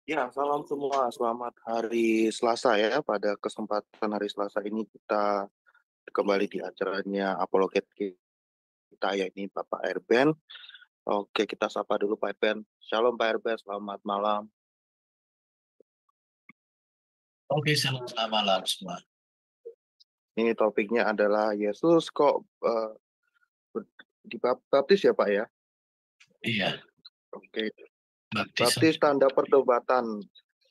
Ya, salam semua. Selamat hari Selasa ya. Pada kesempatan hari Selasa ini kita kembali di acaranya Apologet kita, yakni Bapak Erben. Oke, kita sapa dulu Pak Erben. Shalom Pak Erben, selamat malam. Oke, selamat malam semua. Ini topiknya adalah Yesus kok dibaptis ya Pak ya? Iya, Oke, baptisan. baptis tanda pertobatan.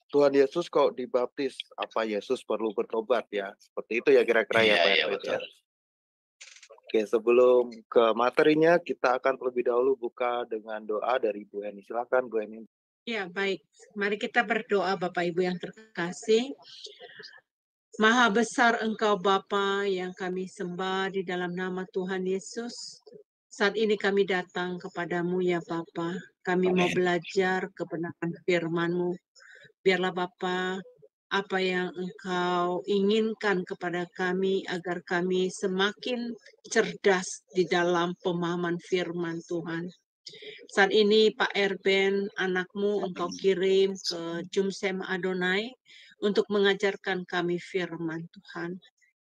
Tuhan Yesus kok dibaptis? Apa Yesus perlu bertobat ya? Seperti itu ya kira-kira ya Iya, Pak iya Erben ya. betul. Oke, sebelum ke materinya, kita akan terlebih dahulu buka dengan doa dari Bu Eni. Silakan Bu Eni. Ya, baik. Mari kita berdoa Bapak Ibu yang terkasih. Maha besar Engkau Bapa yang kami sembah di dalam nama Tuhan Yesus. Saat ini kami datang kepadamu ya Bapa. Kami mau Amin. belajar kebenaran firman-Mu. Biarlah Bapa, apa yang Engkau inginkan kepada kami agar kami semakin cerdas di dalam pemahaman firman Tuhan. Saat ini Pak Erben, anakmu Engkau kirim ke Jumsem Adonai untuk mengajarkan kami firman Tuhan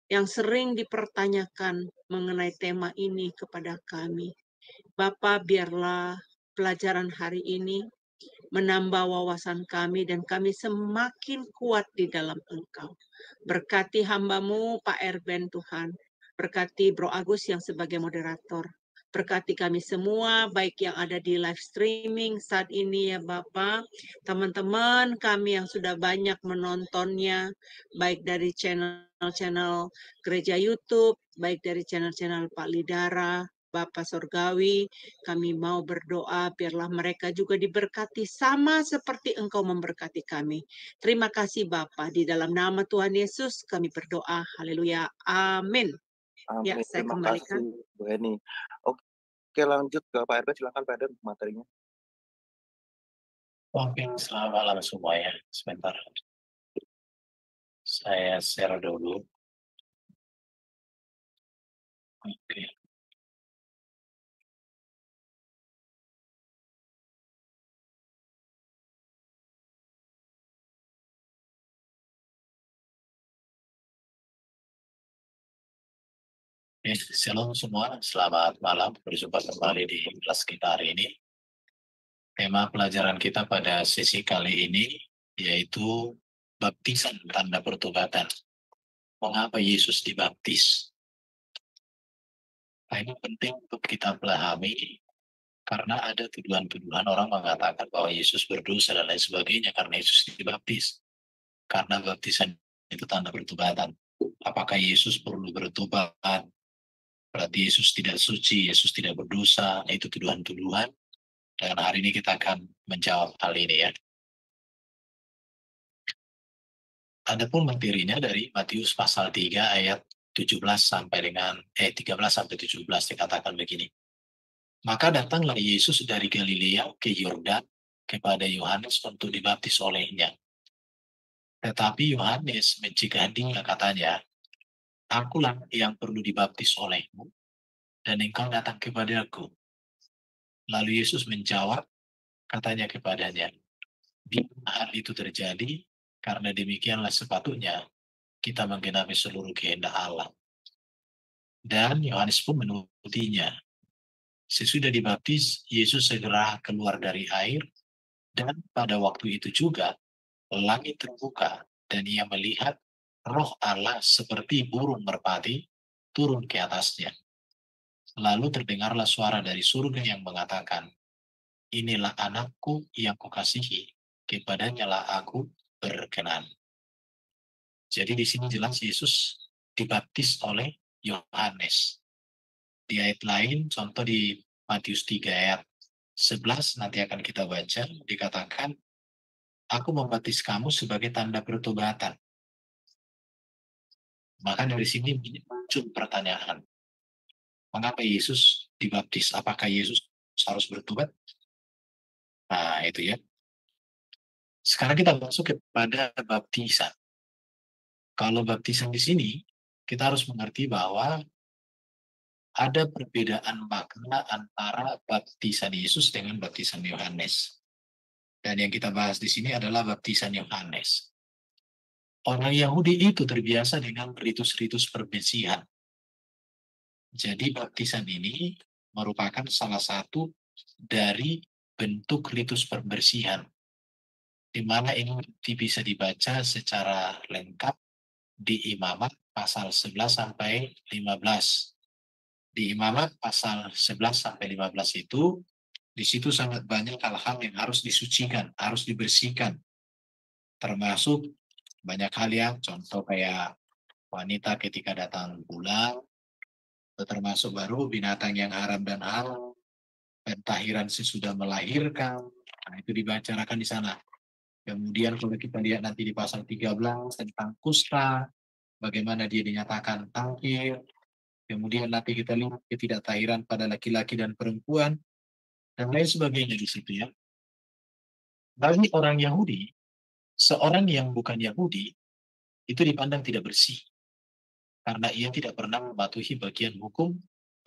yang sering dipertanyakan mengenai tema ini kepada kami. Bapa, biarlah pelajaran hari ini menambah wawasan kami dan kami semakin kuat di dalam Engkau. Berkati hamba-Mu Pak Erben Tuhan, berkati Bro Agus yang sebagai moderator, berkati kami semua, baik yang ada di live streaming saat ini ya Bapak, teman-teman kami yang sudah banyak menontonnya, baik dari channel-channel gereja YouTube, baik dari channel-channel Pak Lidara, Bapak Sorgawi, kami mau berdoa biarlah mereka juga diberkati sama seperti Engkau memberkati kami. Terima kasih Bapa, di dalam nama Tuhan Yesus kami berdoa. Haleluya. Amin. Ya, Amin. saya Terima kembalikan. kasih Bu Eni. Oke, lanjut ke Pak Erben. Silakan Pak Erben materinya. Oke, selamat malam semua ya. Sebentar. Saya share dulu. Oke. Shalom semua. Selamat malam. Berjumpa kembali di kelas kita hari ini. Tema pelajaran kita pada sesi kali ini yaitu baptisan tanda pertobatan. Mengapa Yesus dibaptis? Nah, ini penting untuk kita pahami karena ada tuduhan-tuduhan orang mengatakan bahwa Yesus berdosa dan lain sebagainya karena Yesus dibaptis. Karena baptisan itu tanda pertobatan. Apakah Yesus perlu bertobat? Berarti Yesus tidak suci, Yesus tidak berdosa. Nah, itu tuduhan-tuduhan. Dan hari ini kita akan menjawab hal ini ya. Adapun materinya dari Matius pasal 3 ayat 17 sampai dengan 13 sampai 17 dikatakan begini. Maka datanglah Yesus dari Galilea ke Yordan kepada Yohanes untuk dibaptis olehnya. Tetapi Yohanes mencegah dia, katanya, akulah yang perlu dibaptis olehmu, dan engkau datang kepadaku. Lalu Yesus menjawab, katanya kepadanya, bila hal itu terjadi, karena demikianlah sepatutnya kita menggenapi seluruh kehendak Allah. Dan Yohanes pun menurutinya. Sesudah dibaptis, Yesus segera keluar dari air, dan pada waktu itu juga langit terbuka, dan ia melihat Roh Allah seperti burung merpati turun ke atasnya. Lalu terdengarlah suara dari surga yang mengatakan, inilah anakku yang kukasihi, kepadanya lah aku berkenan. Jadi di sini jelas Yesus dibaptis oleh Yohanes. Di ayat lain, contoh di Matius 3 ayat 11, nanti akan kita baca, dikatakan, aku membaptis kamu sebagai tanda pertobatan. Maka dari sini muncul pertanyaan, mengapa Yesus dibaptis? Apakah Yesus harus bertobat? Nah, itu ya. Sekarang kita masuk kepada baptisan. Kalau baptisan di sini, kita harus mengerti bahwa ada perbedaan makna antara baptisan Yesus dengan baptisan Yohanes. Dan yang kita bahas di sini adalah baptisan Yohanes. Orang Yahudi itu terbiasa dengan ritus-ritus perbersihan. Jadi baptisan ini merupakan salah satu dari bentuk ritus perbersihan, di mana ini bisa dibaca secara lengkap di Imamat pasal 11 sampai 15. Di Imamat pasal 11 sampai 15 itu, di situ sangat banyak hal-hal yang harus disucikan, harus dibersihkan. Termasuk banyak hal yang contoh kayak wanita ketika datang bulan, termasuk baru binatang yang haram dan halal, pentahiran sesudah melahirkan, nah itu dibicarakan di sana. Kemudian kalau kita lihat nanti di pasal 13 tentang kusta, bagaimana dia dinyatakan tangkil, kemudian nanti kita lihat ketidaktahiran pada laki-laki dan perempuan, dan lain sebagainya di situ ya. Bagi orang Yahudi, seorang yang bukan Yahudi, itu dipandang tidak bersih, karena ia tidak pernah mematuhi bagian hukum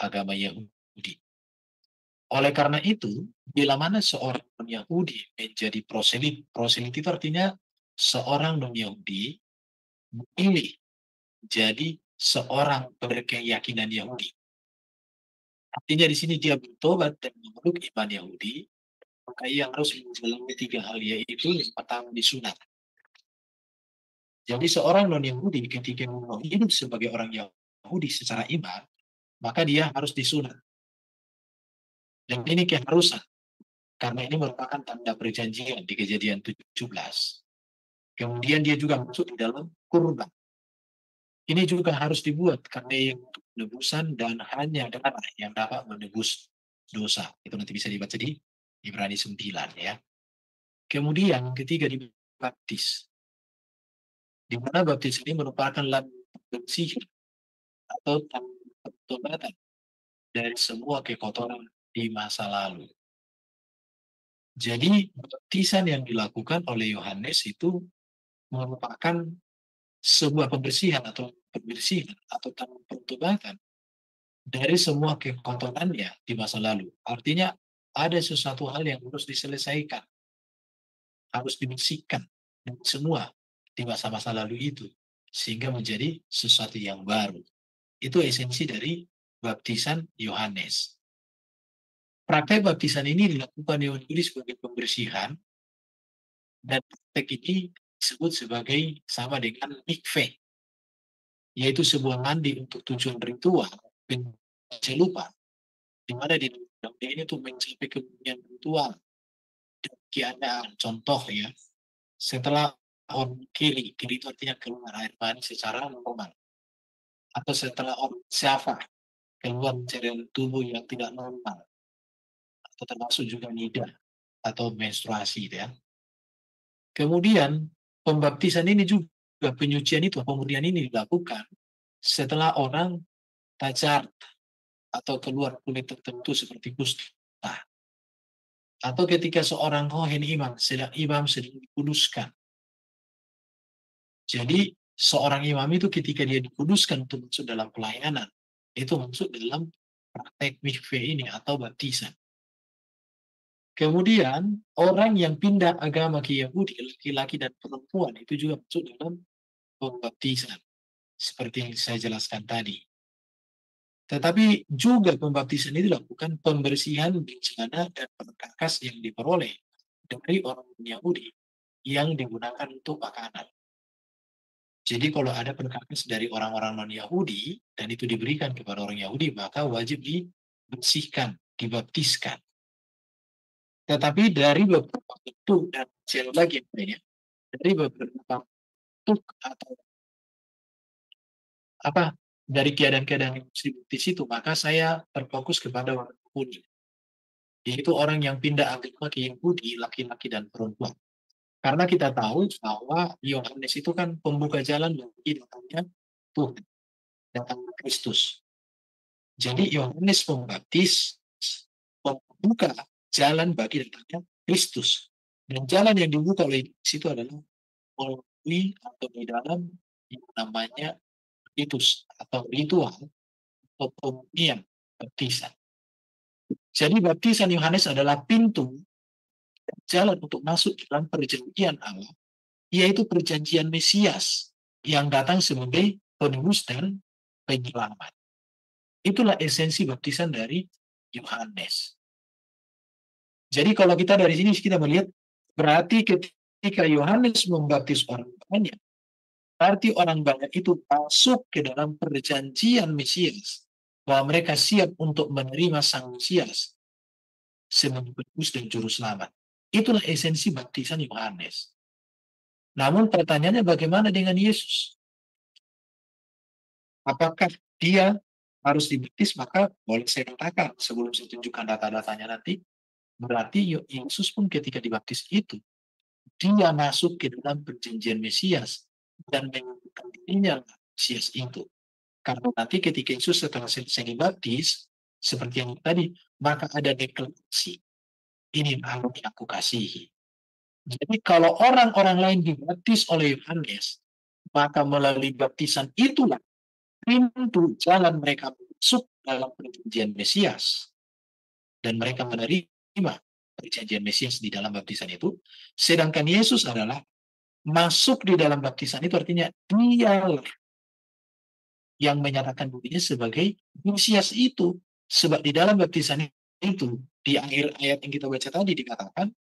agama Yahudi. Oleh karena itu, bila mana seorang non-Yahudi menjadi proselit, proselit itu artinya seorang non-Yahudi memilih jadi seorang berkeyakinan Yahudi. Artinya di sini dia bertobat dan memeluk iman Yahudi, maka ia harus menjalani 3 hal, yaitu yang pertama disunat. Jadi seorang non-Yahudi ketika mau hidup sebagai orang Yahudi secara iman, maka dia harus disunat. Dan ini keharusan, karena ini merupakan tanda perjanjian di Kejadian 17. Kemudian dia juga masuk di dalam kurban. Ini juga harus dibuat karena yang penebusan dan hanya darah yang dapat menebus dosa. Itu nanti bisa dibaca di Ibrani 9 ya. Kemudian ketiga dibaptis. Di mana baptis ini merupakan bersih atau pertobatan dari semua kekotoran di masa lalu. Jadi baptisan yang dilakukan oleh Yohanes itu merupakan sebuah pembersihan atau pertobatan dari semua kekotorannya di masa lalu. Artinya ada sesuatu hal yang harus diselesaikan, harus dibersihkan dari semua di masa-masa lalu itu, sehingga menjadi sesuatu yang baru. Itu esensi dari baptisan Yohanes. Praktek baptisan ini dilakukan Yahudi sebagai pembersihan, dan praktek ini disebut sebagai sama dengan mikveh, yaitu sebuah mandi untuk tujuan ritual pencelupan, di mana di Yahudi ini untuk mencapai kemuliaan ritual dan keadaan. Contoh ya, setelah orang kiri itu artinya keluar air mani secara normal, atau setelah orang syafa keluar cairan tubuh yang tidak normal, atau termasuk juga nida atau menstruasi ya. Kemudian pembaptisan ini juga penyucian itu, pemudian ini dilakukan setelah orang tacar atau keluar kulit tertentu seperti kusta, atau ketika seorang kohen imam sedang dikuduskan. Jadi seorang imam itu ketika dia dikuduskan untuk masuk dalam pelayanan, itu masuk dalam praktek mikveh ini atau baptisan. Kemudian orang yang pindah agama ke Yahudi, laki-laki dan perempuan, itu juga masuk dalam pembaptisan, seperti yang saya jelaskan tadi. Tetapi juga pembaptisan itu dilakukan pembersihan bencana dan perkakas yang diperoleh dari orang Yahudi yang digunakan untuk makanan. Jadi kalau ada perkakas dari orang-orang non-Yahudi dan itu diberikan kepada orang Yahudi, maka wajib dibersihkan, dibaptiskan. Tetapi dari beberapa bentuk dan hasil lagi ya, dari beberapa bentuk atau dari keadaan-keadaan yang di situ, maka saya terfokus kepada orang Yahudi, yaitu orang yang pindah agama ke Yahudi, laki-laki dan perempuan. Karena kita tahu bahwa Yohanes itu kan pembuka jalan bagi datangnya Tuhan, datangnya Kristus. Jadi Yohanes Pembaptis membuka jalan bagi datangnya Kristus. Dan jalan yang dibuka oleh situ adalah melalui atau di dalam yang namanya ritus atau ritual atau pemurnian baptisan. Jadi baptisan Yohanes adalah pintu jalan untuk masuk dalam perjanjian Allah, yaitu perjanjian Mesias yang datang sebagai penebus dan penyelamat. Itulah esensi baptisan dari Yohanes. Jadi kalau kita dari sini kita melihat, berarti ketika Yohanes membaptis orang banyak, berarti orang banyak itu masuk ke dalam perjanjian Mesias, bahwa mereka siap untuk menerima Sang Mesias sebagai penebus dan juru selamat. Itulah esensi baptisan Yohanes. Namun pertanyaannya, bagaimana dengan Yesus? Apakah dia harus dibaptis? Maka boleh saya katakan sebelum saya tunjukkan data-datanya nanti, berarti Yesus pun ketika dibaptis itu, dia masuk ke dalam perjanjian Mesias dan menunjukkan dirinya Mesias itu. Karena nanti ketika Yesus setelah selesai dibaptis, seperti yang tadi, maka ada deklarasi, ini anak yang aku kasihi. Jadi kalau orang-orang lain dibaptis oleh Yohanes, maka melalui baptisan itulah pintu jalan mereka masuk dalam perjanjian Mesias. Dan mereka menerima perjanjian Mesias di dalam baptisan itu. Sedangkan Yesus adalah masuk di dalam baptisan itu, artinya dialah yang menyatakan dirinya sebagai Mesias itu. Sebab di dalam baptisan itu, di akhir ayat yang kita baca tadi dikatakan,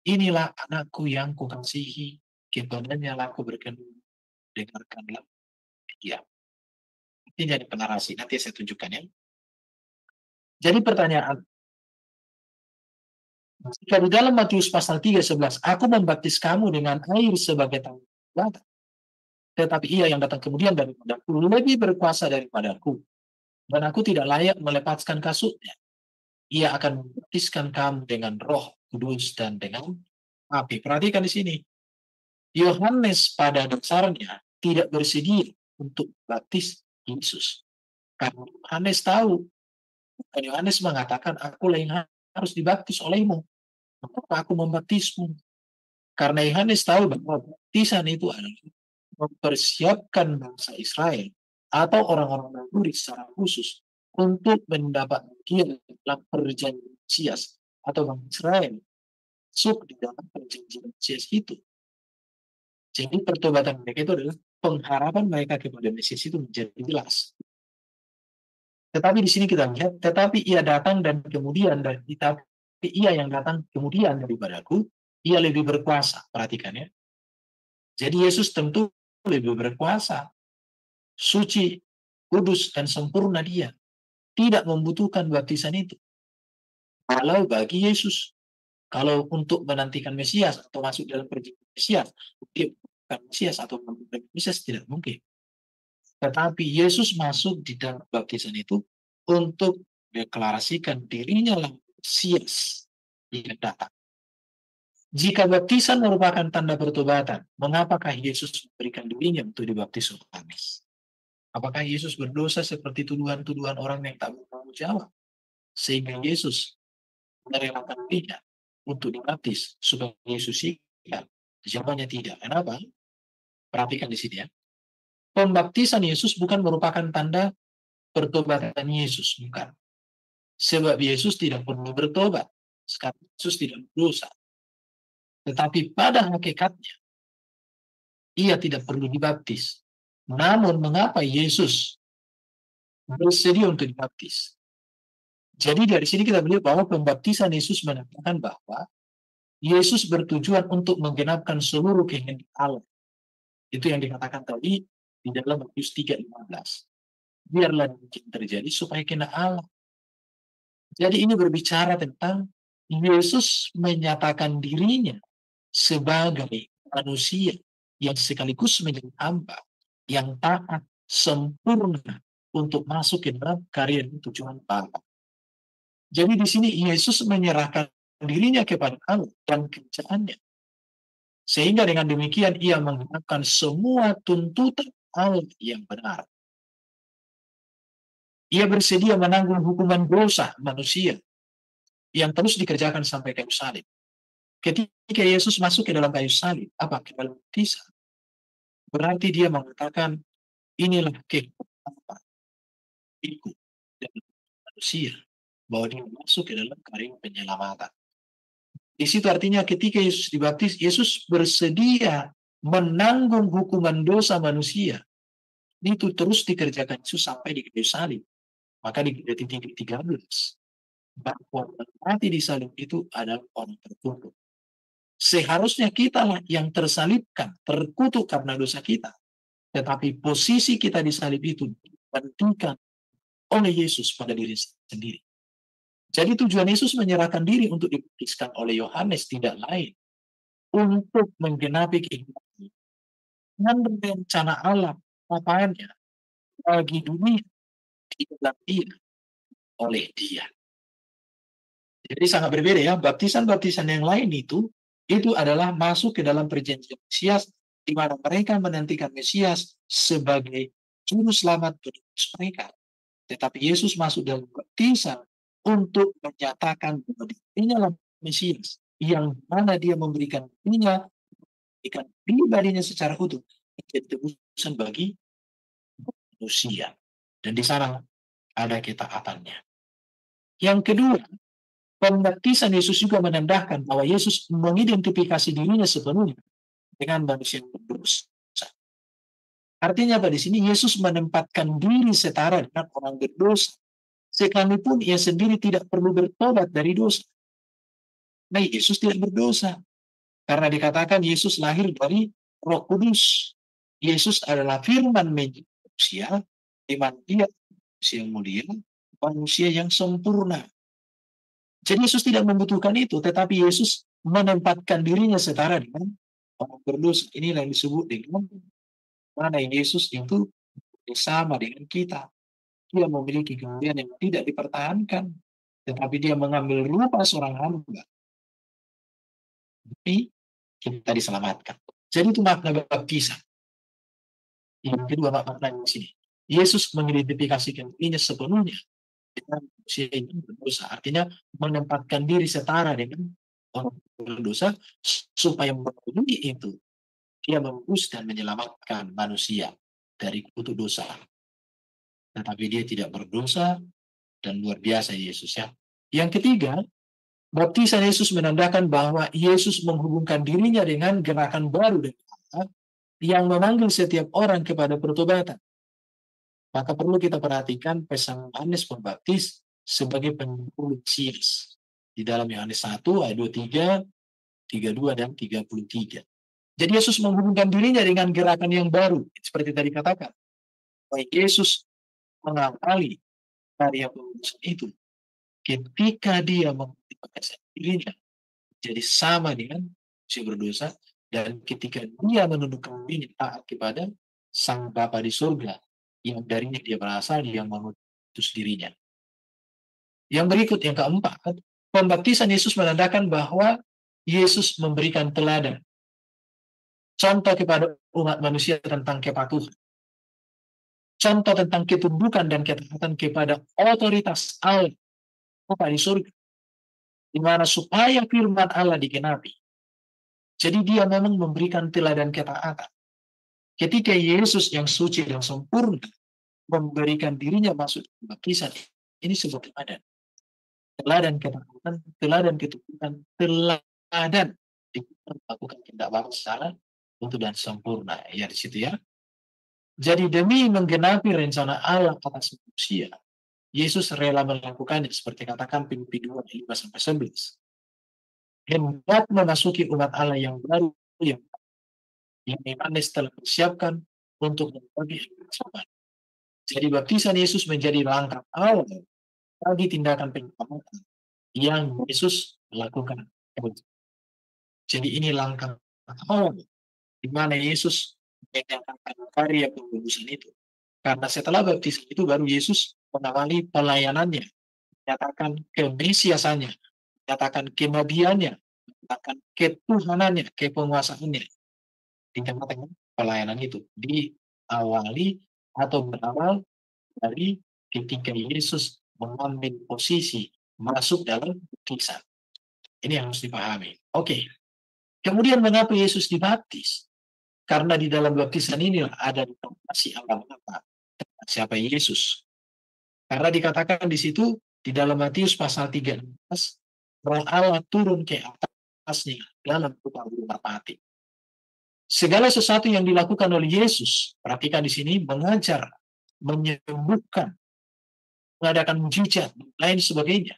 inilah anakku yang kukasihi, kepadanya lah aku berkenan, dengarkanlah dia. Ini jadi penarasi, nanti saya tunjukkan ya. Jadi pertanyaan, jika di dalam Matius pasal 3:11, aku membaptis kamu dengan air sebagai tanda, tetapi ia yang datang kemudian daripadaku lebih berkuasa daripadaku, dan aku tidak layak melepaskan kasutnya. Ia akan membaptiskan kamu dengan Roh Kudus dan dengan api. Perhatikan di sini. Yohanes pada dasarnya tidak bersedia untuk baptis Yesus. Karena Yohanes tahu, dan Yohanes mengatakan, akulah yang harus dibaptis olehmu. Mengapa aku membaptismu? Karena Yohanes tahu bahwa baptisan itu adalah mempersiapkan bangsa Israel atau orang-orang Yahudi secara khusus untuk mendapat bagian dalam perjanjian Mesias atau bangsa Israel masuk di dalam perjanjian Mesias itu. Jadi pertobatan mereka itu adalah pengharapan mereka kepada Mesias itu menjadi jelas. Tetapi di sini kita lihat, tetapi ia datang dan kemudian, dan tetapi ia yang datang kemudian daripadaku, ia lebih berkuasa. Perhatikan ya. Jadi Yesus tentu lebih berkuasa, suci, kudus, dan sempurna dia. Tidak membutuhkan baptisan itu. Kalau bagi Yesus, kalau untuk menantikan Mesias atau masuk dalam perjanjian Mesias, dia bukan Mesias atau Mesias tidak mungkin. Tetapi Yesus masuk di dalam baptisan itu untuk deklarasikan dirinya lah Mesias yang datang. Jika baptisan merupakan tanda pertobatan, mengapakah Yesus memberikan dirinya untuk dibaptis oleh Yohanes? Apakah Yesus berdosa seperti tuduhan-tuduhan orang yang tak bertanggung jawab? Sehingga Yesus merelakan dirinya untuk dibaptis supaya Yesus siap? Jawabannya tidak. Kenapa? Perhatikan di sini ya. Pembaptisan Yesus bukan merupakan tanda pertobatan Yesus, bukan. Sebab Yesus tidak perlu bertobat. Sekarang Yesus tidak berdosa. Tetapi pada hakikatnya, ia tidak perlu dibaptis. Namun mengapa Yesus bersedia untuk dibaptis? Jadi dari sini kita melihat bahwa pembaptisan Yesus menandakan bahwa Yesus bertujuan untuk menggenapkan seluruh kehendak Allah. Itu yang dikatakan tadi di dalam Matius 3:15. Biarlah mungkin terjadi supaya kehendak Allah. Jadi ini berbicara tentang Yesus menyatakan dirinya sebagai manusia yang sekaligus menjadi hamba, yang taat, sempurna untuk masuk ke dalam karya dan tujuan Bapa. Jadi di sini Yesus menyerahkan dirinya kepada Allah dan kerjaannya. Sehingga dengan demikian ia menggunakan semua tuntutan Allah yang benar. Ia bersedia menanggung hukuman dosa manusia yang terus dikerjakan sampai kayu salib. Ketika Yesus masuk ke dalam kayu salib, ke dalam baptisan, berarti dia mengatakan, inilah kehidupan ikut dan manusia, bahwa dia masuk ke dalam karya penyelamatan. Di situ artinya ketika Yesus dibaptis, Yesus bersedia menanggung hukuman dosa manusia. Itu terus dikerjakan Yesus sampai di kayu salib. Maka di titik 13, bahwa mati di salib itu adalah orang terkutuk. Seharusnya kitalah yang tersalibkan, terkutuk karena dosa kita. Tetapi posisi kita di salib itu digantikan oleh Yesus pada diri sendiri. Jadi tujuan Yesus menyerahkan diri untuk dibaptiskan oleh Yohanes tidak lain untuk menggenapi kehidupan dan rencana Allah apanya bagi dunia di dalam dia oleh dia. Jadi sangat berbeda ya. Baptisan-baptisan yang lain itu adalah masuk ke dalam perjanjian Mesias, di mana mereka menantikan Mesias sebagai juru selamat penebus mereka. Tetapi Yesus masuk dalam baptisan untuk menyatakan bahwa dirinya adalah Mesias, yang mana dia memberikan dirinya, memberikan pribadinya secara utuh, menjadi tebusan bagi manusia. Dan di sana ada ketaatannya. Yang kedua, pembaptisan Yesus juga menandakan bahwa Yesus mengidentifikasi dirinya sepenuhnya dengan manusia yang berdosa. Artinya apa di sini? Yesus menempatkan diri setara dengan orang berdosa, sekalipun ia sendiri tidak perlu bertobat dari dosa. Nah, Yesus tidak berdosa karena dikatakan Yesus lahir dari Roh Kudus. Yesus adalah firman menjadi manusia, di mana dia manusia yang mulia, manusia yang sempurna. Jadi Yesus tidak membutuhkan itu, tetapi Yesus menempatkan dirinya setara dengan orang berdosa. Inilah yang disebut dengan mana Yesus itu sama dengan kita. Dia memiliki kemuliaan yang tidak dipertahankan, tetapi dia mengambil rupa seorang hamba. Tapi kita diselamatkan. Jadi itu makna baptisan. Yang kedua makna di sini. Yesus mengidentifikasikan dirinya sepenuhnya dengan manusia yang berdosa. Artinya menempatkan diri setara dengan orang berdosa supaya memenuhi itu. Dia menebus dan menyelamatkan manusia dari kutuk dosa. Tetapi dia tidak berdosa dan luar biasa Yesus ya. Yang ketiga, baptisan Yesus menandakan bahwa Yesus menghubungkan dirinya dengan gerakan baru dari Allah yang memanggil setiap orang kepada pertobatan. Maka perlu kita perhatikan pesan Yohanes Pembaptis sebagai penghulu Mesias. Di dalam Yohanes 1 ayat 23, 32 dan 33. Jadi Yesus menghubungkan dirinya dengan gerakan yang baru. Seperti tadi katakan. Baik Yesus mengawali karya pengudusan itu. Ketika dia mengaktifkan dirinya jadi sama dengan si berdosa, dan ketika dia menundukkan dirinya taat kepada Sang Bapa di surga, yang darinya dia berasal, yang mengutus dirinya. Yang berikut, yang keempat, pembaptisan Yesus menandakan bahwa Yesus memberikan teladan. Contoh kepada umat manusia tentang kepatuhan. Contoh tentang ketundukan dan ketaatan kepada otoritas Allah Bapa di surga. Di mana supaya firman Allah digenapi. Jadi dia memang memberikan teladan ketaatan. Ketika Yesus yang suci dan sempurna memberikan dirinya masuk ke baptisan, ini sebuah teladan. Teladan ketaatan, teladan ketundukan, teladan melakukan kehendak Bapa secara utuh dan sempurna. Ya di situ ya. Jadi demi menggenapi rencana Allah atas manusia, Yesus rela melakukannya seperti katakan Filipi 2 ayat 5-11. Hendak memasuki umat Allah yang baru yang Yohanes telah persiapkan untuk berbagi kehidupan. Jadi baptisan Yesus menjadi langkah awal bagi tindakan penyelamatan yang Yesus lakukan. Jadi ini langkah awal di mana Yesus menyatakan karya penebusan itu. Karena setelah baptisan itu baru Yesus mengawali pelayanannya, menyatakan kemesiasannya, menyatakan kenabiannya, menyatakan ketuhanannya, kepenguasaannya. Di tengah-tengah pelayanan itu diawali atau berawal dari ketika Yesus mengambil posisi masuk dalam baptisan. Ini yang harus dipahami. Oke. Kemudian mengapa Yesus dibaptis? Karena di dalam baptisan inilah ada informasi Allah Bapa siapa Yesus. Karena dikatakan di situ di dalam Matius pasal 13, Roh Allah turun ke atas atasnya dalam rupa burung merpati. Segala sesuatu yang dilakukan oleh Yesus, perhatikan di sini, mengajar, menyembuhkan, mengadakan mujizat, dan lain sebagainya.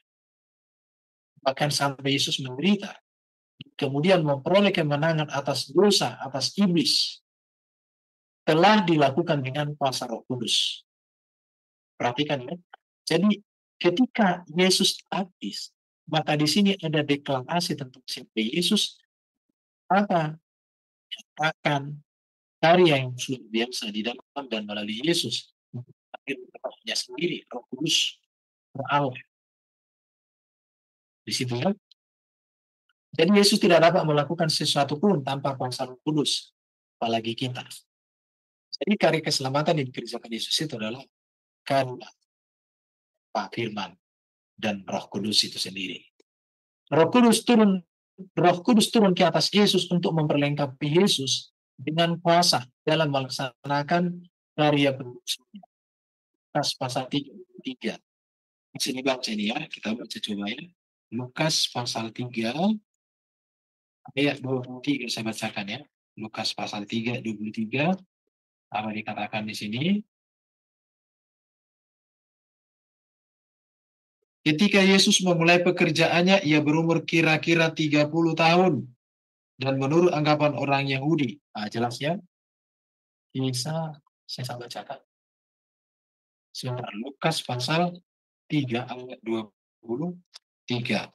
Bahkan sampai Yesus menderita, kemudian memperoleh kemenangan atas dosa, atas iblis, telah dilakukan dengan kuasa Roh Kudus. Perhatikan ya. Jadi ketika Yesus habis, maka di sini ada deklarasi tentang siapa Yesus, maka akan karya yang luar biasa di dalam dan melalui Yesus, Rohnya sendiri, Roh Kudus, Roh Allah. Di situ ya. Jadi Yesus tidak dapat melakukan sesuatu pun tanpa kuasa Roh Kudus, apalagi kita. Jadi karya keselamatan yang dikerjakan Yesus itu adalah karena Pak Firman dan Roh Kudus itu sendiri. Roh Kudus turun ke atas Yesus untuk memperlengkapi Yesus dengan kuasa dalam melaksanakan karya penebusannya. Lukas pasal 3. Di sini baca ini ya, kita baca coba ya. Lukas pasal 3 ayat 23 saya bacakan ya. Lukas pasal 3 23 apa dikatakan di sini? Ketika Yesus memulai pekerjaannya, ia berumur kira-kira 30 tahun. Dan menurut anggapan orang Yahudi, jelas ya, bisa saya bacakan. Sebentar, Lukas pasal 3 ayat 23.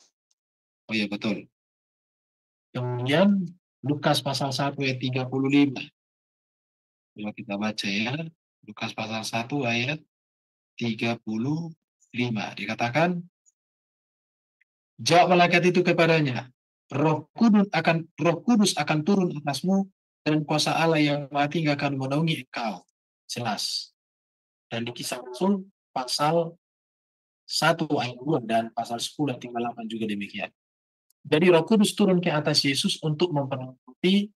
Oh ya betul. Kemudian Lukas pasal 1 ayat 35. Coba kita baca ya. Lukas pasal 1 ayat 35. Dikatakan, jawab malaikat itu kepadanya, Roh Kudus akan turun atasmu dan kuasa Allah yang Maha Tinggi akan menaungi engkau. Jelas. Dan di Kisah Rasul pasal 1 ayat 2 dan pasal 10 ayat 8 juga demikian. Jadi Roh Kudus turun ke atas Yesus untuk memperlengkapi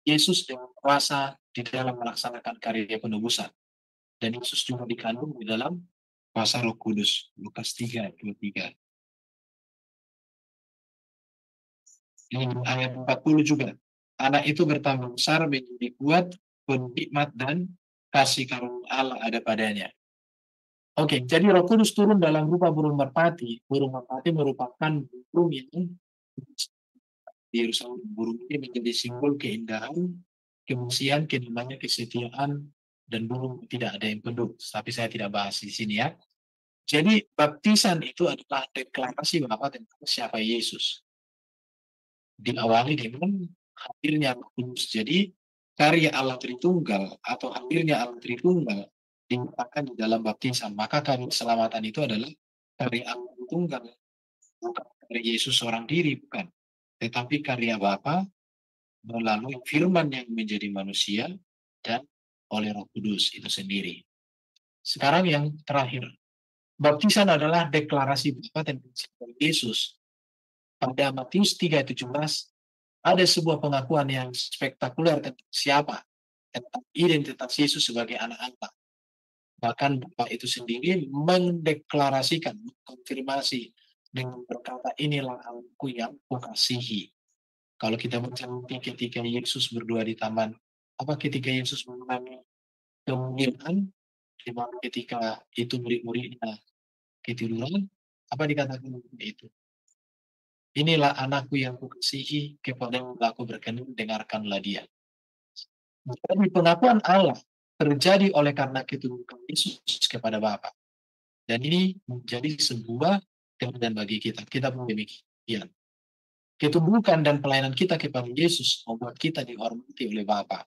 Yesus dengan kuasa di dalam melaksanakan karya penebusan. Dan Yesus juga dikandung di dalam kuasa Roh Kudus. Lukas 3 ayat 23. Ini ayat 40 juga. Anak itu bertambah besar, menjadi kuat, penikmat, dan kasih karunia Allah ada padanya. Oke, jadi Roh Kudus turun dalam rupa burung merpati. Burung merpati merupakan burung yang di Yerusalem. Burung ini menjadi simbol keindahan, kebersihan, kedamaian, kesetiaan, dan burung tidak ada yang penduk. Tapi saya tidak bahas di sini ya. Jadi baptisan itu adalah deklarasi bahwa tentang siapa Yesus. Diawali dengan hadirnya Roh Kudus. Jadi karya Allah Tritunggal atau hadirnya Allah Tritunggal dinyatakan di dalam baptisan. Maka karya keselamatan itu adalah karya Allah Tritunggal, bukan karya Yesus seorang diri, bukan. Tetapi karya Bapa melalui firman yang menjadi manusia dan oleh Roh Kudus itu sendiri. Sekarang yang terakhir. Baptisan adalah deklarasi Bapa tentang Yesus. Pada Matius 3:17 ada sebuah pengakuan yang spektakuler tentang siapa, tentang identitas Yesus sebagai anak Allah. Bahkan Bapa itu sendiri mendeklarasikan, mengkonfirmasi dengan berkata, inilah Anakku yang kukasihi. Kalau kita baca ketika Yesus berdua di taman, apa ketika Yesus mengalami kemungkinan, ketika itu murid-muridnya ketiduran, apa dikatakan itu? Inilah anakku yang kukasihi, kepada yang aku berkenan, dengarkanlah dia. Jadi pengakuan Allah terjadi oleh karena ketundukan Yesus kepada Bapa. Dan ini menjadi sebuah kemudian bagi kita. Kita pun demikian. Ketundukan dan pelayanan kita kepada Yesus membuat kita dihormati oleh Bapa.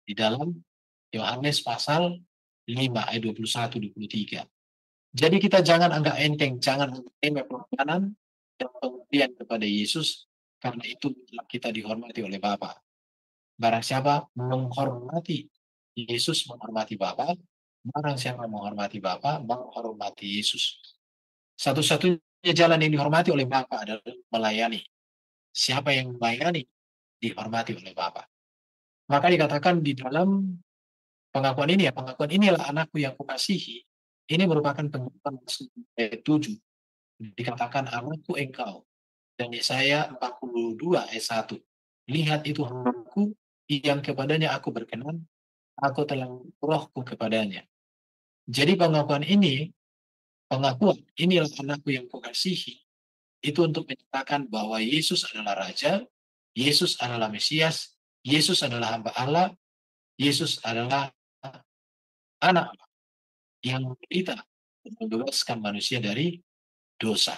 Di dalam Yohanes pasal 5 ayat 21-23. Jadi kita jangan anggap enteng, jangan remeh pelayanan dan pengabdian kepada Yesus, karena itu kita dihormati oleh Bapa. Barang siapa menghormati Yesus, menghormati Bapa. Barang siapa menghormati Bapa, menghormati Yesus. Satu-satunya jalan yang dihormati oleh Bapa adalah melayani. Siapa yang melayani, dihormati oleh Bapa. Maka dikatakan di dalam pengakuan ini, pengakuan inilah anakku yang kukasihi. Ini merupakan pengakuan ayat 7. Dikatakan anakku engkau. Dan Yesaya 42 ayat 1. Lihat itu hambaku yang kepadanya aku berkenan, aku telah rohku kepadanya. Jadi pengakuan inilah anakku yang kukasihi, itu untuk menyatakan bahwa Yesus adalah Raja, Yesus adalah Mesias, Yesus adalah hamba Allah, Yesus adalah anak Allah yang menderita untuk membebaskan manusia dari dosa.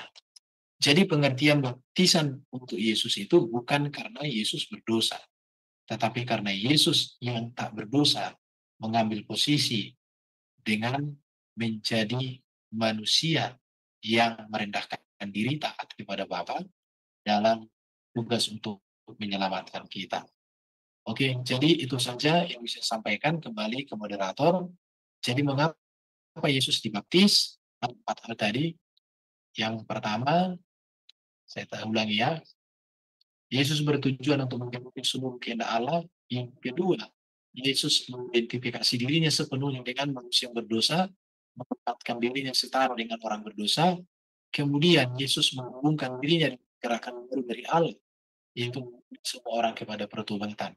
Jadi pengertian baptisan untuk Yesus itu bukan karena Yesus berdosa, tetapi karena Yesus yang tak berdosa mengambil posisi dengan menjadi manusia yang merendahkan diri taat kepada Bapa dalam tugas untuk menyelamatkan kita. Oke, jadi itu saja yang bisa saya sampaikan. Kembali ke moderator. Jadi mengapa Yesus dibaptis? 4 hal tadi. Yang pertama, saya ulangi ya, Yesus bertujuan untuk mengikuti seluruh kehendak Allah. Yang kedua, Yesus mengidentifikasi dirinya sepenuhnya dengan manusia yang berdosa, menempatkan dirinya setara dengan orang berdosa. Kemudian Yesus menghubungkan dirinya dengan gerakan baru dari Allah, yaitu semua orang kepada pertobatan.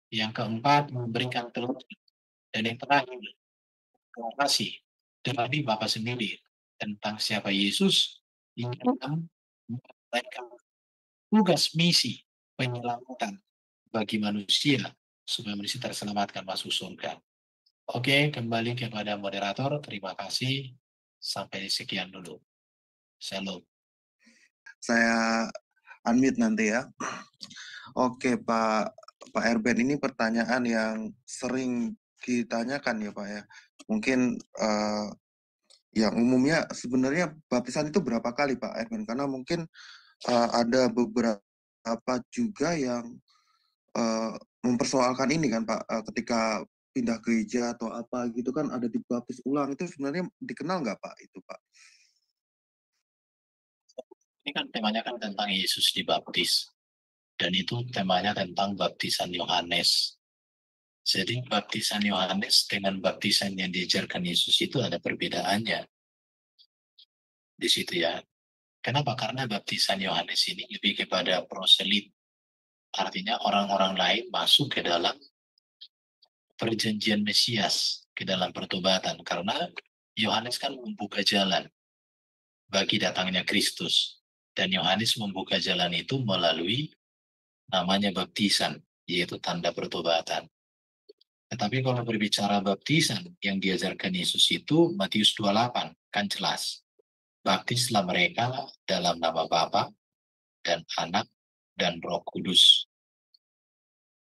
Yang keempat, memberikan teladan. Dan yang terakhir, kasih dari Bapa sendiri tentang siapa Yesus yang menunaikan tugas misi penyelamatan bagi manusia supaya manusia terselamatkan masuk surga. Oke, kembali kepada moderator. Terima kasih. Sampai sekian dulu. Shalom. Saya unmute nanti ya. Oke, Pak Erben, ini pertanyaan yang sering ditanyakan ya, Pak ya. Mungkin yang umumnya sebenarnya baptisan itu berapa kali, Pak Erben? Karena mungkin ada beberapa juga yang mempersoalkan ini kan, Pak, ketika pindah gereja atau apa gitu kan ada dibaptis ulang. Itu sebenarnya dikenal nggak, Pak, itu, Pak? Ini kan temanya kan tentang Yesus dibaptis. Dan itu temanya tentang baptisan Yohanes. Jadi baptisan Yohanes dengan baptisan yang diajarkan Yesus itu ada perbedaannya. Di situ ya. Kenapa? Karena baptisan Yohanes ini lebih kepada proselit. Artinya orang-orang lain masuk ke dalam perjanjian Mesias, ke dalam pertobatan. Karena Yohanes kan membuka jalan bagi datangnya Kristus. Dan Yohanes membuka jalan itu melalui namanya baptisan, yaitu tanda pertobatan. Tetapi kalau berbicara baptisan yang diajarkan Yesus itu, Matius 28, kan jelas. Baptislah mereka dalam nama Bapa dan Anak dan Roh Kudus.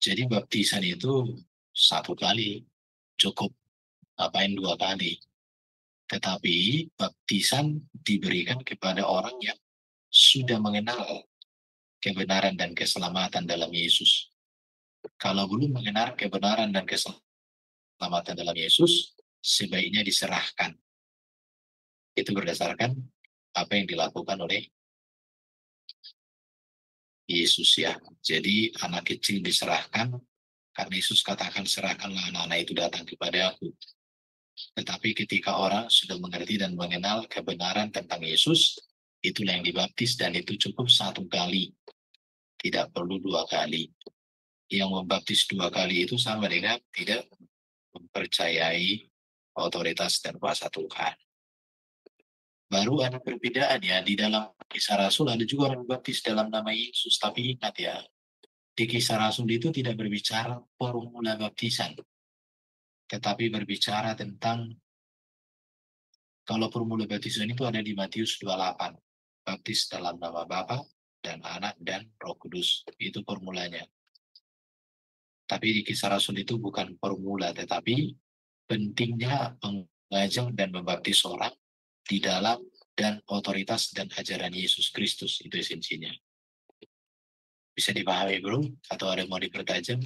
Jadi baptisan itu satu kali, cukup. Ngapain 2 kali? Tetapi baptisan diberikan kepada orang yang sudah mengenal kebenaran dan keselamatan dalam Yesus. Kalau belum mengenal kebenaran dan keselamatan dalam Yesus, sebaiknya diserahkan. Itu berdasarkan apa yang dilakukan oleh Yesus ya. Jadi anak kecil diserahkan, karena Yesus katakan serahkanlah anak-anak itu datang kepada aku. Tetapi ketika orang sudah mengerti dan mengenal kebenaran tentang Yesus, itulah yang dibaptis, dan itu cukup 1 kali. Tidak perlu 2 kali. Yang membaptis 2 kali itu sama dengan tidak mempercayai otoritas dan kuasa Tuhan. Baru ada perbedaan ya, di dalam Kisah Rasul ada juga orang baptis dalam nama Yesus. Tapi ingat ya, di Kisah Rasul itu tidak berbicara formula baptisan, tetapi berbicara tentang, kalau formula baptisan itu ada di Matius 28, baptis dalam nama Bapa dan Anak dan Roh Kudus, itu formulanya. Tapi di Kisah Rasul itu bukan formula, tetapi pentingnya mengajak dan membaptis orang di dalam dan otoritas dan ajaran Yesus Kristus, itu esensinya. Bisa dipahami bro? Atau ada mau dipertajam?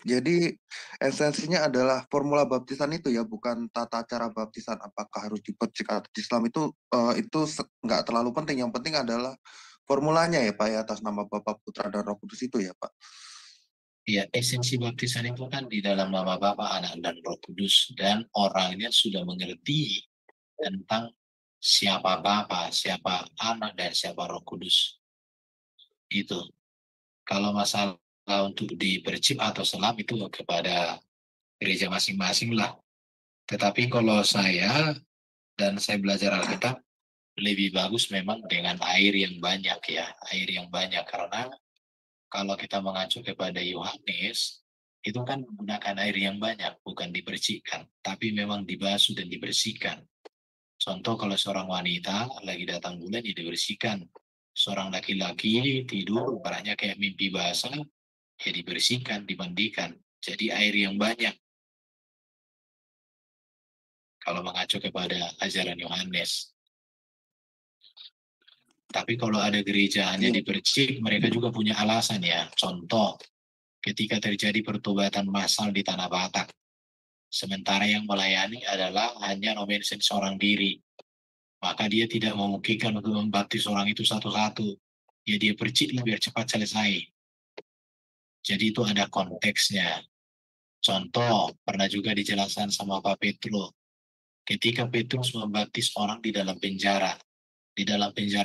Jadi esensinya adalah formula baptisan itu ya, bukan tata cara baptisan. Apakah harus dipercik atau di Islam itu nggak terlalu penting. Yang penting adalah formulanya ya Pak ya, atas nama Bapa, Putra, dan Roh Kudus itu ya Pak. Ya, esensi baptisan itu kan di dalam nama Bapa, Anak, dan Roh Kudus. Dan orangnya sudah mengerti tentang siapa Bapa, siapa Anak, dan siapa Roh Kudus. Itu. Kalau masalah untuk dipercip atau selam itu kepada gereja masing-masing lah. Tetapi kalau saya dan saya belajar Alkitab, lebih bagus memang dengan air yang banyak ya. Air yang banyak, karena kalau kita mengacu kepada Yohanes, itu kan menggunakan air yang banyak, bukan dipercikkan, tapi memang dibasuh dan dibersihkan. Contoh kalau seorang wanita lagi datang bulan, ya dibersihkan. Seorang laki-laki tidur, barangnya kayak mimpi basah, ya dibersihkan, dimandikan. Jadi air yang banyak. Kalau mengacu kepada ajaran Yohanes. Tapi kalau ada gereja hanya dipercik, mereka juga punya alasan ya. Contoh, ketika terjadi pertobatan massal di Tanah Batak, sementara yang melayani adalah hanya nominasi seorang diri, maka dia tidak memungkinkan untuk membaptis orang itu satu-satu. Ya dia perciklah biar cepat selesai. Jadi itu ada konteksnya. Contoh, pernah juga dijelaskan sama Pak Petrus. Ketika Petrus membaptis orang di dalam penjara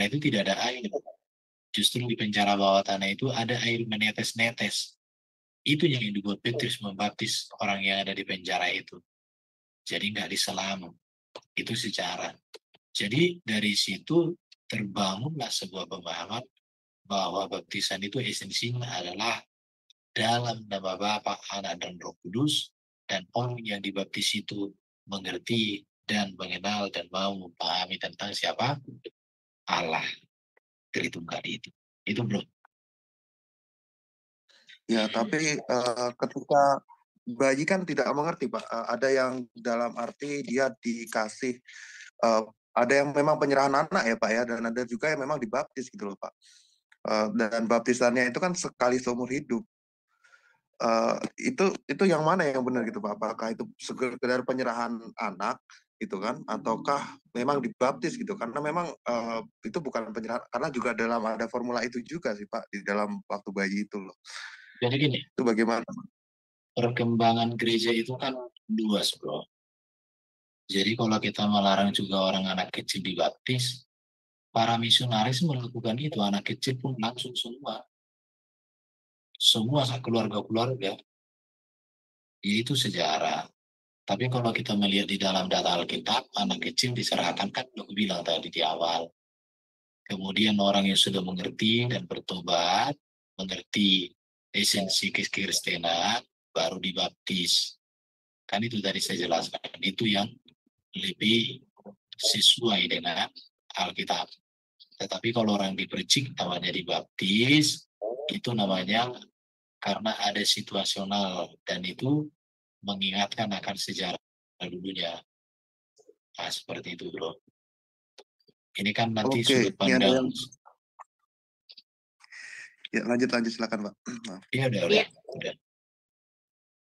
itu tidak ada air. Justru di penjara bawah tanah itu ada air menetes-netes. Itu yang dibuat Petrus membaptis orang yang ada di penjara itu. Jadi nggak diselam. Itu sejarah. Jadi dari situ terbangunlah sebuah pemahaman bahwa baptisan itu esensinya adalah dalam nama Bapa, Anak, dan Roh Kudus, dan orang yang dibaptis itu mengerti dan mengenal dan mau memahami tentang siapa Allah. Tritunggal itu. Itu bro. Ya, tapi ketika bayi kan tidak mengerti, Pak. Ada yang dalam arti dia dikasih, ada yang memang penyerahan anak ya, Pak ya, dan ada juga yang memang dibaptis gitu loh, Pak. Dan baptisannya itu kan sekali seumur hidup. Itu yang mana yang benar gitu, Pak? Apakah itu sekedar penyerahan anak gitu kan, ataukah memang dibaptis gitu? Karena memang itu bukan penyerahan, karena juga ada formula itu juga sih, Pak, di dalam waktu bayi itu loh. Jadi gini, Itu bagaimana? perkembangan gereja itu kan luas bro. Jadi kalau kita melarang juga orang anak kecil dibaptis, para misionaris melakukan itu, anak kecil pun langsung semua keluarga-keluarga, yaitu sejarah. Tapi kalau kita melihat di dalam data Alkitab, anak kecil diserahkan, kan aku bilang tadi di awal. Kemudian orang yang sudah mengerti dan bertobat, mengerti esensi kekristenan, baru dibaptis. Kan itu tadi saya jelaskan, itu yang lebih sesuai dengan Alkitab. Tetapi kalau orang dipercik namanya dibaptis, itu namanya karena ada situasional, dan itu mengingatkan akan sejarah dulunya. Nah, seperti itu bro. Ini kan nanti Oke, sudut ini ada pandang. yang ya, lanjut silakan, Pak. Iya udah.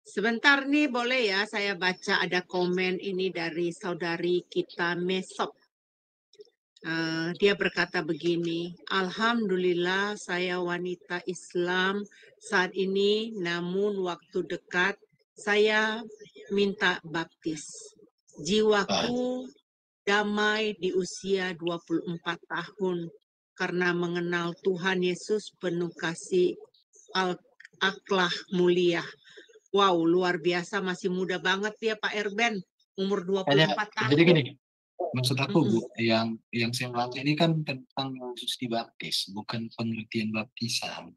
Sebentar nih boleh ya saya baca ada komen ini dari saudari kita Mesop. Dia berkata begini, Alhamdulillah saya wanita Islam saat ini, namun waktu dekat saya minta baptis. Jiwaku damai di usia 24 tahun karena mengenal Tuhan Yesus penuh kasih akhlak mulia. Wow, luar biasa, masih muda banget ya Pak Erben, umur 24 tahun. Jadi gini, maksud aku Bu, yang saya bilang ini kan tentang Yesus dibaptis, bukan pengertian baptisan.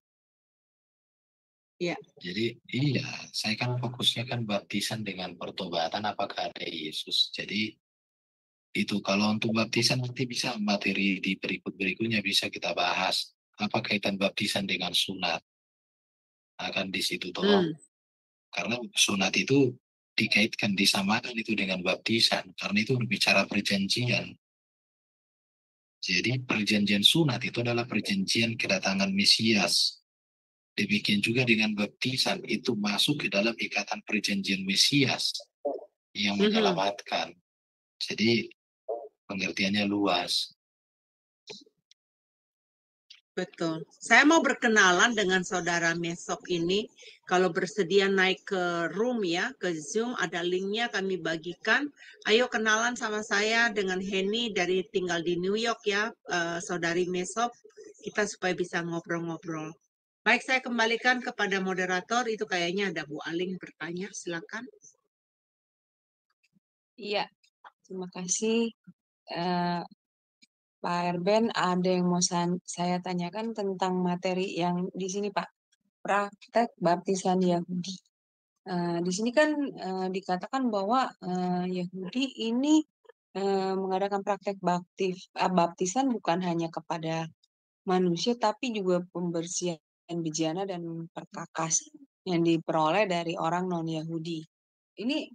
Iya. Jadi iya, saya kan fokusnya kan baptisan dengan pertobatan apakah ada Yesus. Jadi itu kalau untuk baptisan nanti bisa materi di berikutnya bisa kita bahas. Apa kaitan baptisan dengan sunat? Akan di situ toh. Karena sunat itu dikaitkan, disamakan itu dengan baptisan. Karena itu berbicara perjanjian. Jadi perjanjian sunat itu adalah perjanjian kedatangan Mesias. Demikian juga dengan baptisan, itu masuk ke dalam ikatan perjanjian Mesias yang menyelamatkan. Jadi pengertiannya luas. Betul. Saya mau berkenalan dengan saudara Mesok ini. Kalau bersedia naik ke room ya, ke Zoom, ada linknya kami bagikan. Ayo kenalan sama saya dengan Henny dari tinggal di New York ya, saudari Mesok. Kita supaya bisa ngobrol-ngobrol. Baik, saya kembalikan kepada moderator. Itu kayaknya ada Bu Aling bertanya. Silakan. Iya, terima kasih. Pak Erben, ada yang mau saya tanyakan tentang materi yang di sini, Pak. Praktek baptisan Yahudi. Di sini kan dikatakan bahwa Yahudi ini mengadakan praktek baptisan bukan hanya kepada manusia, tapi juga pembersihan bejana dan perkakas yang diperoleh dari orang non-Yahudi. Ini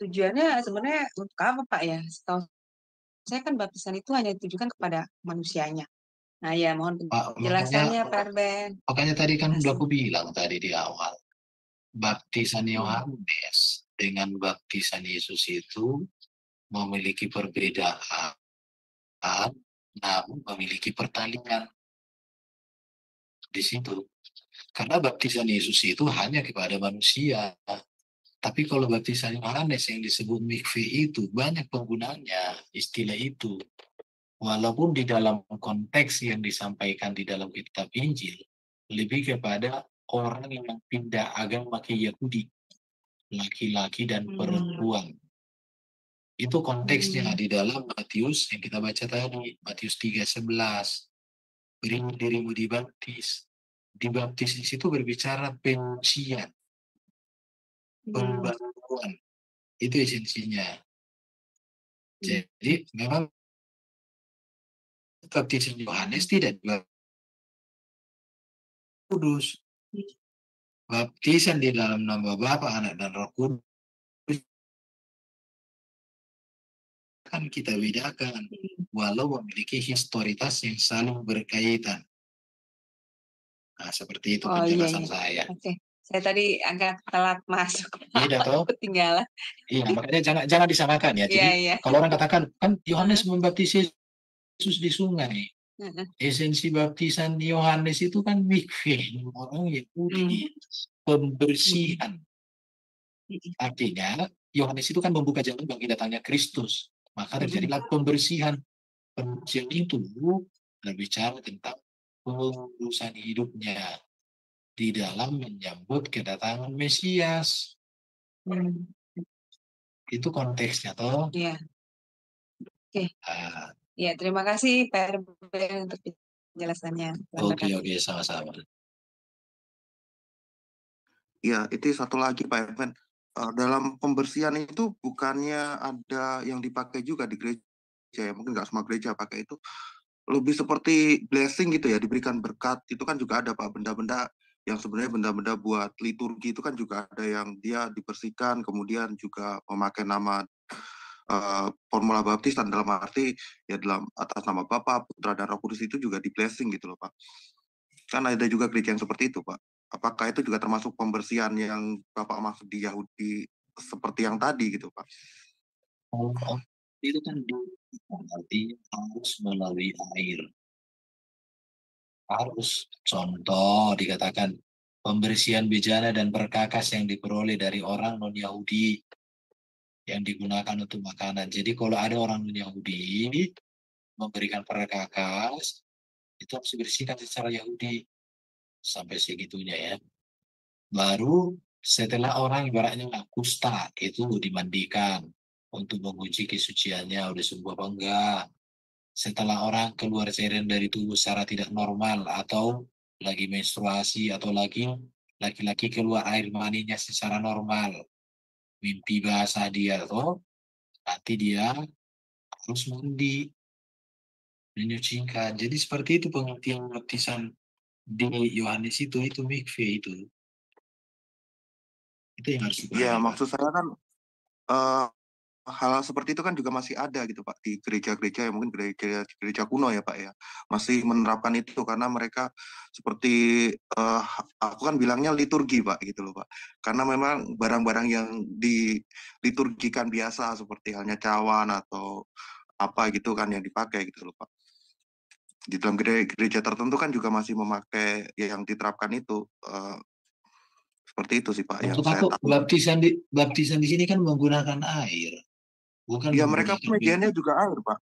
tujuannya sebenarnya untuk apa, Pak ya? Setahu saya kan baptisan itu hanya ditujukan kepada manusianya. Nah ya, mohon penjelasannya, Pak Erben. Makanya tadi kan udah aku bilang tadi di awal, baptisan Yohanes dengan baptisan Yesus itu memiliki perbedaan, namun memiliki pertalian di situ. Karena baptisan Yesus itu hanya kepada manusia. Tapi kalau baptisan Yohanes yang disebut mikve itu banyak penggunanya istilah itu. Walaupun di dalam konteks yang disampaikan di dalam kitab Injil lebih kepada orang yang pindah agama ke Yahudi, laki-laki dan perempuan. Itu konteksnya di dalam Matius yang kita baca tadi, Matius 3:11. Berimu dirimu dibaptis. Dibaptis di situ berbicara penyucian, pembaruan. Itu esensinya. Jadi memang baptisan Yohanes tidak kudus. Baptisan di dalam nama Bapa, Anak, dan Roh Kudus kan kita bedakan, walau memiliki historitas yang saling berkaitan. Nah, seperti itu penjelasan saya. Oke. Saya tadi agak telat masuk. Beda toh? Ketinggalan. Iya, makanya jangan disamakan ya. Jadi kalau orang katakan kan Yohanes membaptis Yesus di sungai. Esensi baptisan Yohanes itu kan mikveh, orang Yahudi, pembersihan. Artinya Yohanes itu kan membuka jalan bagi datangnya Kristus. Maka terjadilah pembersihan. Pembersihan itu berbicara tentang pengurusan hidupnya di dalam menyambut kedatangan Mesias. Itu konteksnya toh. Iya. Oke. Ya, terima kasih Pak Erben untuk penjelasannya. Oke, sama-sama. Ya, itu satu lagi Pak Erben. Dalam pembersihan itu bukannya ada yang dipakai juga di gereja ya, mungkin nggak semua gereja pakai itu. Lebih seperti blessing gitu ya, diberikan berkat. Itu kan juga ada Pak, benda-benda yang sebenarnya benda-benda buat liturgi itu kan juga ada yang dia dibersihkan, kemudian juga memakai nama formula baptisan dalam arti ya dalam atas nama Bapa, Putra, dan Roh Kudus itu juga di blessing gitu loh Pak. Kan ada juga gereja yang seperti itu Pak. Apakah itu juga termasuk pembersihan yang Bapak maksud di Yahudi seperti yang tadi gitu Pak? Itu kan artinya harus melalui air. Harus. Contoh dikatakan pembersihan bejana dan perkakas yang diperoleh dari orang non-Yahudi yang digunakan untuk makanan. Jadi kalau ada orang non-Yahudi memberikan perkakas, itu harus dibersihkan secara Yahudi. Sampai segitunya ya. Baru setelah orang ibaratnya kusta itu dimandikan untuk menguji kesuciannya udah sembuh apa enggak. Setelah orang keluar cairan dari tubuh secara tidak normal atau lagi menstruasi atau lagi laki-laki keluar air maninya secara normal, mimpi basah dia tuh, nanti dia harus mandi, menyucikan. Jadi seperti itu pengertian baptisan di Yohanes itu mikve itu. Itu yang harus dipahami. Ya, maksud saya kan hal seperti itu kan juga masih ada gitu Pak di gereja-gereja ya, mungkin gereja kuno ya Pak ya, masih menerapkan itu karena mereka seperti aku kan bilangnya liturgi Pak gitu loh Pak, karena memang barang-barang yang diliturgikan biasa seperti halnya cawan atau apa gitu kan yang dipakai gitu loh Pak. Di dalam gereja tertentu kan juga masih memakai yang diterapkan itu. Seperti itu sih Pak yang Untuk saya aku tahu. baptisan di sini kan menggunakan air, bukan Ya mereka menggunakan medianya juga air Pak.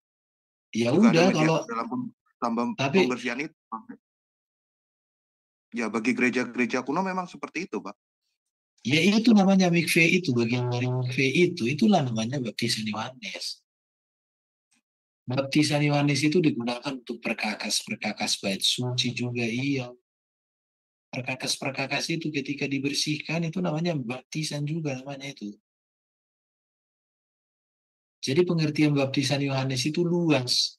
Ya Juga ada udah media kalau dalam tapi pembersihan itu. Ya bagi gereja-gereja kuno memang seperti itu Pak. ya itu namanya mikve itu, bagian dari mikve itulah namanya baptisan Yohanes. Baptisan Yohanes itu digunakan untuk perkakas bait suci juga, iya. Perkakas itu ketika dibersihkan itu namanya baptisan juga namanya itu. Jadi pengertian baptisan Yohanes itu luas.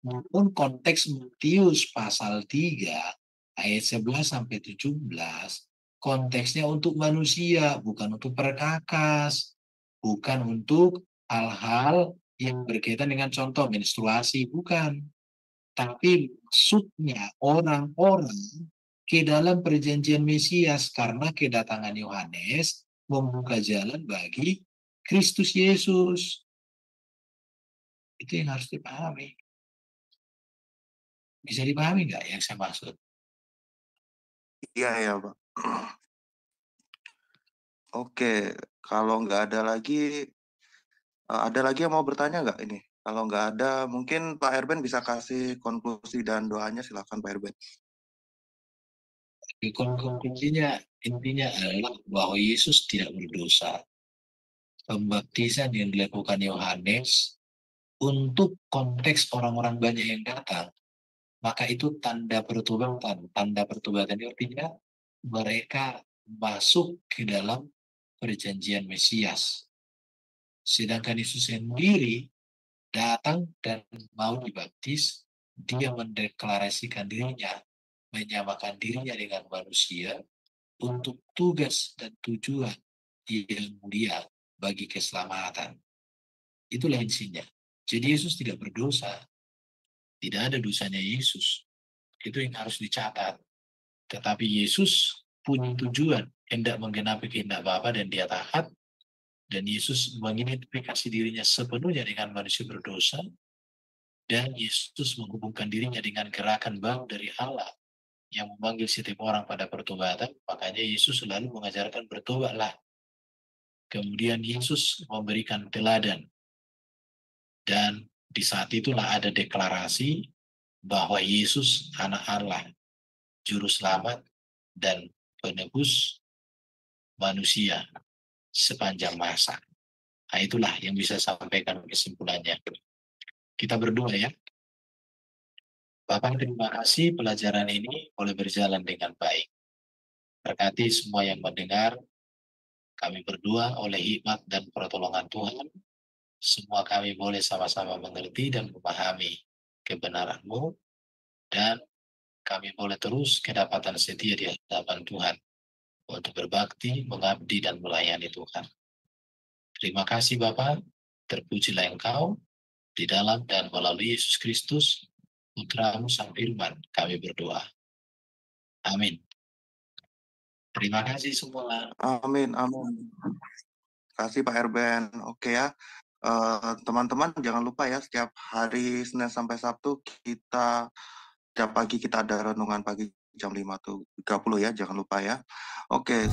Maupun konteks Matius pasal 3 ayat 11 sampai 17, konteksnya untuk manusia, bukan untuk perkakas, bukan untuk hal-hal yang berkaitan dengan contoh menstruasi, bukan. Tapi maksudnya orang-orang ke dalam perjanjian Mesias, karena kedatangan Yohanes membuka jalan bagi Kristus Yesus. Itu yang harus dipahami. Bisa dipahami nggak yang saya maksud? Iya ya Pak. Oke, kalau nggak ada lagi yang mau bertanya nggak ini? Kalau nggak ada, mungkin Pak Erben bisa kasih konklusi dan doanya, silakan Pak Erben. Konklusinya, intinya adalah bahwa Yesus tidak berdosa. Pembaptisan yang dilakukan Yohanes untuk konteks orang-orang banyak yang datang, maka itu tanda pertobatan. Tanda pertobatan itu artinya mereka masuk ke dalam perjanjian Mesias. Sedangkan Yesus sendiri datang dan mau dibaptis, dia mendeklarasikan dirinya, menyamakan dirinya dengan manusia untuk tugas dan tujuan yang mulia bagi keselamatan. Itulah intinya. Jadi Yesus tidak berdosa. Tidak ada dosanya Yesus. Itu yang harus dicatat. Tetapi Yesus punya tujuan, hendak menggenapi kehendak Bapa dan dia taat. Dan Yesus mengidentifikasi dirinya sepenuhnya dengan manusia berdosa. Dan Yesus menghubungkan dirinya dengan gerakan bau dari Allah yang memanggil setiap orang pada pertobatan. Makanya Yesus selalu mengajarkan bertobatlah. Kemudian Yesus memberikan teladan. Dan di saat itulah ada deklarasi bahwa Yesus anak Allah, juru selamat dan penebus manusia sepanjang masa. Nah, itulah yang bisa saya sampaikan kesimpulannya. Kita berdoa ya. Bapak, terima kasih pelajaran ini boleh berjalan dengan baik. Berkati semua yang mendengar. Kami berdoa oleh hikmat dan pertolongan Tuhan, semua kami boleh sama-sama mengerti dan memahami kebenaran-Mu, dan kami boleh terus kedapatan setia di hadapan Tuhan untuk berbakti, mengabdi, dan melayani Tuhan. Terima kasih Bapa, terpujilah Engkau di dalam dan melalui Yesus Kristus, Putra-Mu Sang Firman, kami berdoa. Amin. Terima kasih semua. Amin, amin. Terima kasih Pak Erben. Oke ya, teman-teman jangan lupa ya, setiap hari Senin sampai Sabtu setiap pagi kita ada renungan pagi jam 5.30 ya, jangan lupa ya. Oke.